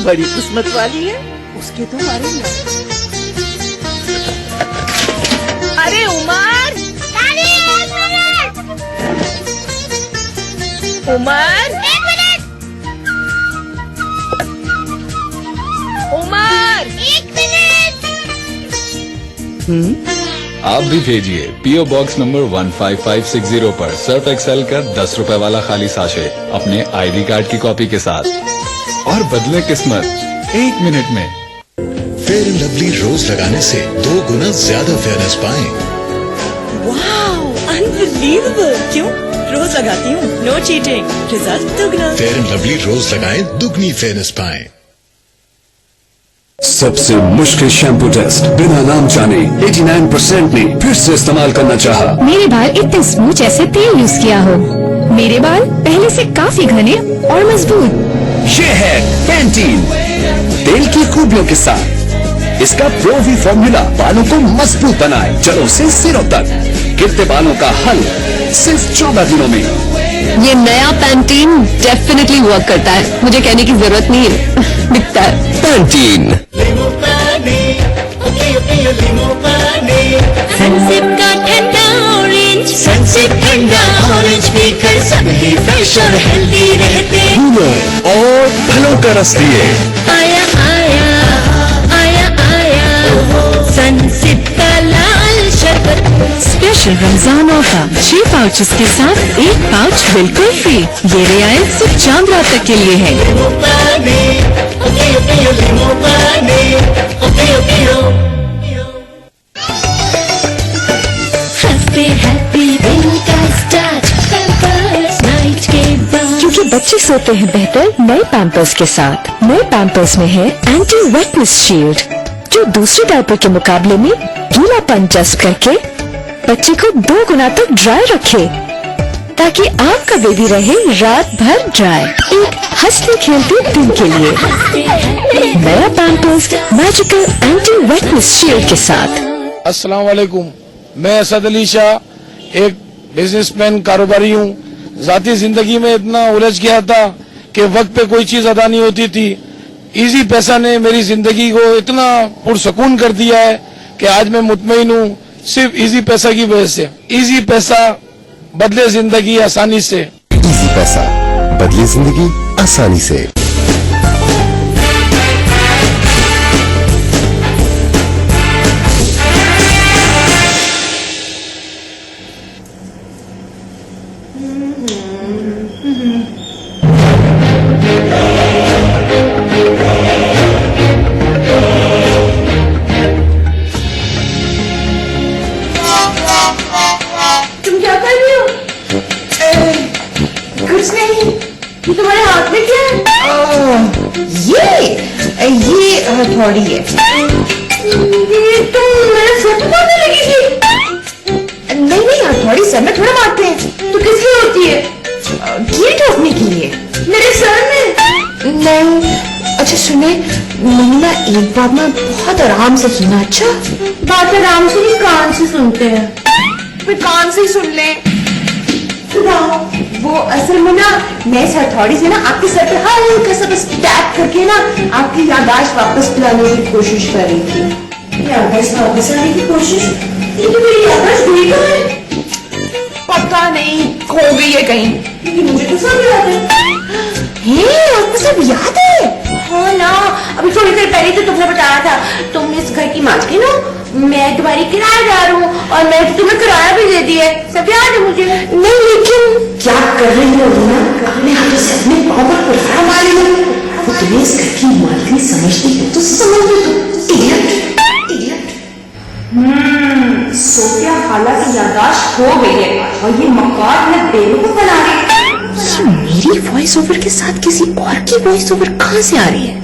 बड़ी किस्मत वाली है, उसके तो मारे ना। अरे उमर, उमर, उमर, 1 मिनट। आप भी भेजिए पीओ बॉक्स नंबर 15560 पर सर्फ एक्सेल का 10 रुपए वाला खाली साशे अपने आईडी कार्ड की कॉपी के साथ और बदले किस्मत 1 मिनट में। फेयर एंड लवली रोज लगाने से 2 गुना ज्यादा फेयरनेस पाएं। Wow, unbelievable. क्यों? रोज लगाती हूँ, नो चीटिंग, रिजल्ट दुगना। फेयर एंड लवली रोज लगाएं, दुगनी फेयरनेस पाएं। सबसे मुश्किल शैम्पू टेस्ट बिना नाम जाने 89% ने फिर से इस्तेमाल करना चाहा। मेरे बाल इतने स्मूथ जैसे तेल यूज किया हो। मेरे बाल पहले से काफी घने और मजबूत। ये है पैंटीन तेल की खूबियों के साथ। इसका प्रोवी फॉर्मूला बालों को मजबूत बनाए, जड़ों से सिरों तक। गिरते बालों का हल सिर्फ 14 दिनों में। ये नया पैंटीन डेफिनेटली वर्क करता है, मुझे कहने की जरूरत नहीं है, दिखता है। पैंटीन सनसिप का ठंडा ऑरेंज, सनसिप ठंडा ऑरेंज पीकर सभी फ्रेश और हेल्दी रहते। फूलों और फलों का रस दिए। आया आया आया आया सनसिप का लाल शरबत। स्पेशल रमजान ऑफर 6 पाउचेस के साथ 1 पाउच बिल्कुल फ्री। ये रियायत सिर्फ चांद रात तक के लिए है। हंसते हैप्पी दिन का स्टार्ट पैम्पर्स नाइट के बाद। क्योंकि बच्चे सोते हैं बेहतर नए पैम्पर्स के साथ। नए पैम्पर्स में है एंटी वेटनेस शील्ड, जो दूसरे डायपर के मुकाबले में गीलापन जज्ब करके बच्चे को 2 गुना तक ड्राई रखे, ताकि आपका बेबी रहे रात भर ड्राई। एक हंसते खेलते दिन के लिए नया पैम्पर्स मैजिकल एंटी वेटनेस शील्ड के साथ। अस्सलाम वालेकुम, मैं असद अली शाह, एक बिजनेसमैन कारोबारी हूँ। जाती जिंदगी में इतना उलझ गया था कि वक्त पे कोई चीज अदा नहीं होती थी। इजी पैसा ने मेरी जिंदगी को इतना पुरसकून कर दिया है कि आज मैं मुतमईन हूँ, सिर्फ इजी पैसा की वजह से। इजी पैसा बदले जिंदगी आसानी से। इजी पैसा बदले जिंदगी आसानी से। तुम क्या कर रही हो? कुछ नहीं। ये तुम्हारे हाथ में क्या है? ये हथौड़ी है। ये तुम मेरे सर पे मारने लगी थी? नहीं नहीं, हथौड़ी सर में थोड़ा मारते हैं। तो किस लिए होती है? कील ठोकने के लिए। मेरे सर में नहीं। अच्छा सुने, मैंने ना एक बात ना बहुत आराम से सुना। अच्छा बात आराम से नहीं, कान से सुनते हैं। फिर कान से ही सुन ले। वो असल में ना मैं इस हथौड़ी से ना आपके सर पे हल्का सा बस टैप करके ना आपकी याददाश्त वापस दिलाने की कोशिश कर रही थी। याददाश्त वापस आने की कोशिश? लेकिन मेरी याददाश्त गई कहाँ है? पता नहीं, खो गई है कहीं, लेकिन मुझे तो सब याद है। आपको सब याद है? हाँ ना, अभी थोड़ी देर पहले तो तुमने बताया था तुम इस घर की मालकिन हो, मैं तुम्हारी किराएदार हूँ और मैं तुम्हें किराया भी दे दिया है। सब याद है मुझे। नहीं लेकिन क्या कर रही हो ना, अपने हाथों से अपने पाँव पर कुल्हाड़ा मार रही हो। वो तुम्हें इस घर की मालकिन समझती है तो समझ लो। सोफिया खाला की याददाश्त खो गई है और ये मकान में बेवकूफ बना रही है। मेरी वॉइस ओवर के साथ किसी और की वॉइस ओवर कहाँ से आ रही है?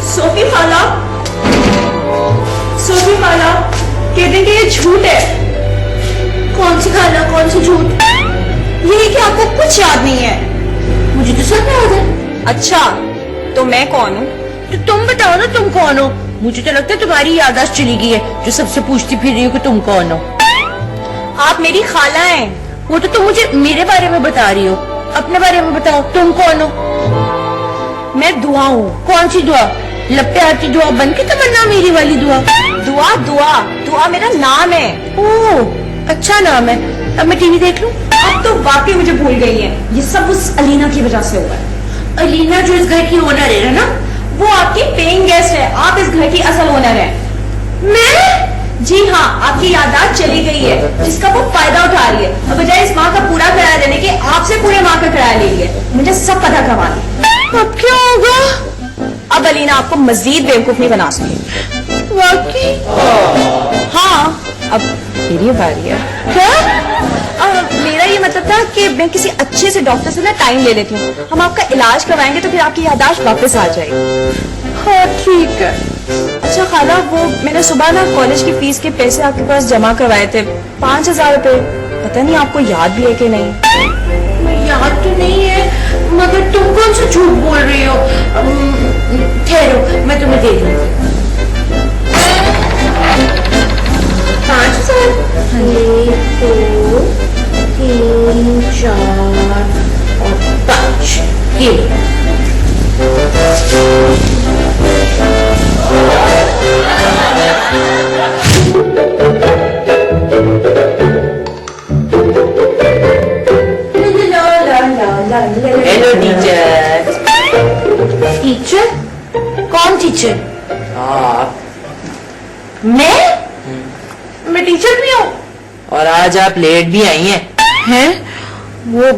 सोफी खाला कहते हैं कि ये झूठ है। कौन सी खाला, कौन सी झूठ? यही कि आपको कुछ याद नहीं है। मुझे तो सब याद है। अच्छा तो मैं कौन हूँ? तो तुम बताओ ना, तुम कौन हो? मुझे तो लगता है तुम्हारी याददाश्त चली गई है, जो सबसे पूछती फिर रही हो कि तुम कौन हो। आप मेरी खाला हैं। वो तो तुम मुझे मेरे बारे में बता रही हो, अपने बारे में बताओ, तुम कौन हो? मैं दुआ हूँ। कौन सी दुआ? लपटे आती दुआ बन के तमन्ना मेरी वाली दुआ? दुआ दुआ दुआ मेरा नाम है। ओह अच्छा नाम है। अब मैं टीवी देख लूं? अब तो वाकई मुझे भूल गई है। ये सब उस अलीना की वजह से हुआ है। अलीना जो इस घर की ओनर है ना, वो आपकी पेइंग गेस्ट है, आप इस घर की असल ओनर है। मैं? जी हाँ, आपकी याददाश्त चली गई है, जिसका वो फायदा उठा रही है। अब बजाय इस माँ का पूरा किराया देने के आपसे पूरे माँ का किराया ले लिया। मुझे सब पता करवा दिया। अब क्या होगा? अब अलीना आपको मजीद बेवकूफ नहीं बना सकती। वाकई? हाँ, अब मेरी बारी है। क्या? मेरा ये मतलब था कि मैं किसी अच्छे से डॉक्टर से ना टाइम ले लेती हूँ, हम आपका इलाज करवाएंगे तो फिर आपकी याददाश्त वापस आ जाएगी। हाँ ठीक है। अच्छा खाला, वो मैंने सुबह ना कॉलेज की फीस के पैसे आपके पास जमा करवाए थे, 5,000 रुपए। पता नहीं आपको याद भी है कि नहीं? याद तो नहीं है, मगर तुम कौन सा झूठ बोल रही हो? ठहरो, मैं तुम्हें दे दूंगी। 5,000? 1, 2, 3, 4 और 5। ये हेलो टीचर। टीचर? कौन टीचर? मैं टीचर भी हूँ। और आज आप लेट भी आई हैं। हैं? वो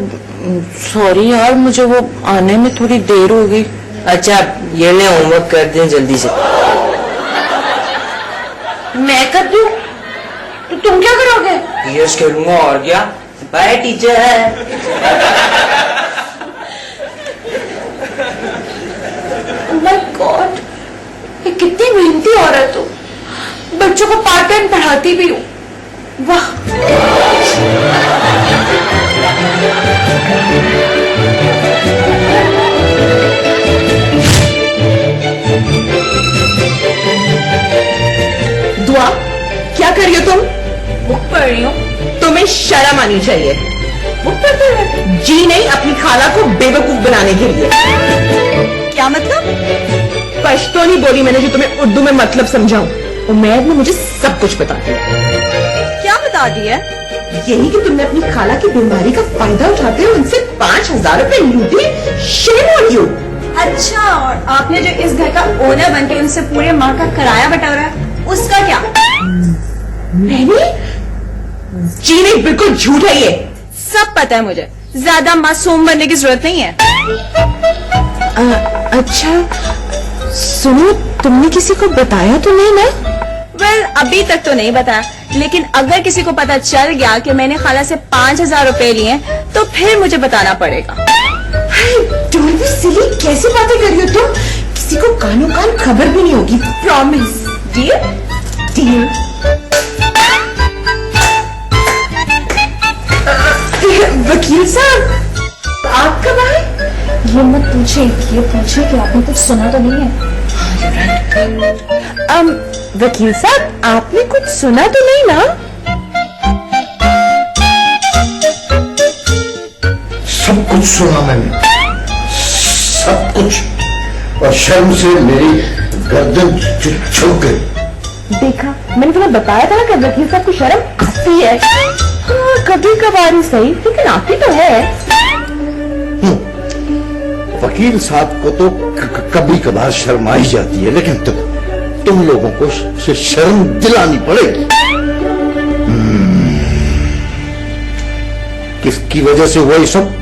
सॉरी यार, मुझे वो आने में थोड़ी देर हो गई। अच्छा ये ले होमवर्क कर दें जल्दी से। मैं कर दूँ? तो तुम क्या करोगे? यस करूँगा और क्या। Bye teacher. माय गॉड, ये कितनी मेहनती औरत हो। बच्चों को पार्ट टाइम पढ़ाती भी हूँ। वाह। दुआ, क्या कर रही हो तुम? बुक पढ़ रही हो। तुम्हें शर्म आनी चाहिए। बुक पढ़ते हो? जी नहीं, अपनी खाला को बेवकूफ बनाने के लिए। क्या मतलब? पश्तो नहीं बोली मैंने, जो तुम्हें उर्दू में मतलब समझाऊं। उमैद ने मुझे सब कुछ बता दिया। क्या बता दिया? यही कि तुमने अपनी खाला की बीमारी का फायदा उठाते हुए उनसे 5,000 रुपए लूटे। Shame on you. अच्छा, और आपने जो इस घर का ओनर बनके उनसे पूरे माह का किराया बटोरा है, उसका क्या? मैंने? जी नहीं, बिल्कुल झूठ है ये। सब पता है मुझे, ज्यादा मासूम बनने की जरूरत नहीं है। अच्छा सुनो, तुमने किसी को बताया तो नहीं ना? वेल, अभी तक तो नहीं बताया, लेकिन अगर किसी को पता चल गया कि मैंने खाला से 5,000 रुपए लिए तो फिर मुझे बताना पड़ेगा। डोंट बी सिली, कैसी बातें कर रही हो तुम? किसी को कानों कान खबर भी नहीं होगी। प्रॉमिस। डील? डील। वकील साहब, आप कब आए? ये मत पूछे, ये पूछे कि आपने कुछ सुना तो नहीं है। वकील साहब, आपने कुछ सुना तो नहीं ना? सब कुछ सुना मैंने, सब कुछ, और शर्म से मेरी गर्दन झुक गई। देखा, मैंने तुम्हें बताया था ना कि वकील साहब को शर्म आती है। हाँ, कभी कभार सही, लेकिन आती तो है। वकील साहब को तो कभी कभार शर्म आ ही जाती है, लेकिन तुम लोगों को शर्म दिलानी पड़ेगी। किसकी वजह से हुआ ये सब?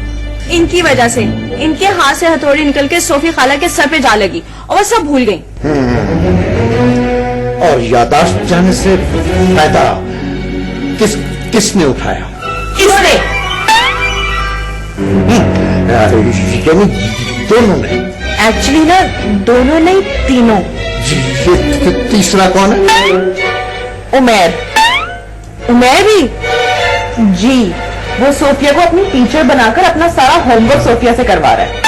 इनकी वजह से। इनके हाथ से हथौड़ी निकल के सोफी खाला के सर पे जा लगी और वो सब भूल गई। और यादाश्त जाने से फायदा किसने उठाया? इसने। यानी दोनों ने? एक्चुअली ना, दोनों नहीं, तीनों। ये तीसरा कौन है? उमैर। उमैर भी? जी, वो सोफिया को अपनी टीचर बनाकर अपना सारा होमवर्क सोफिया से करवा रहा है।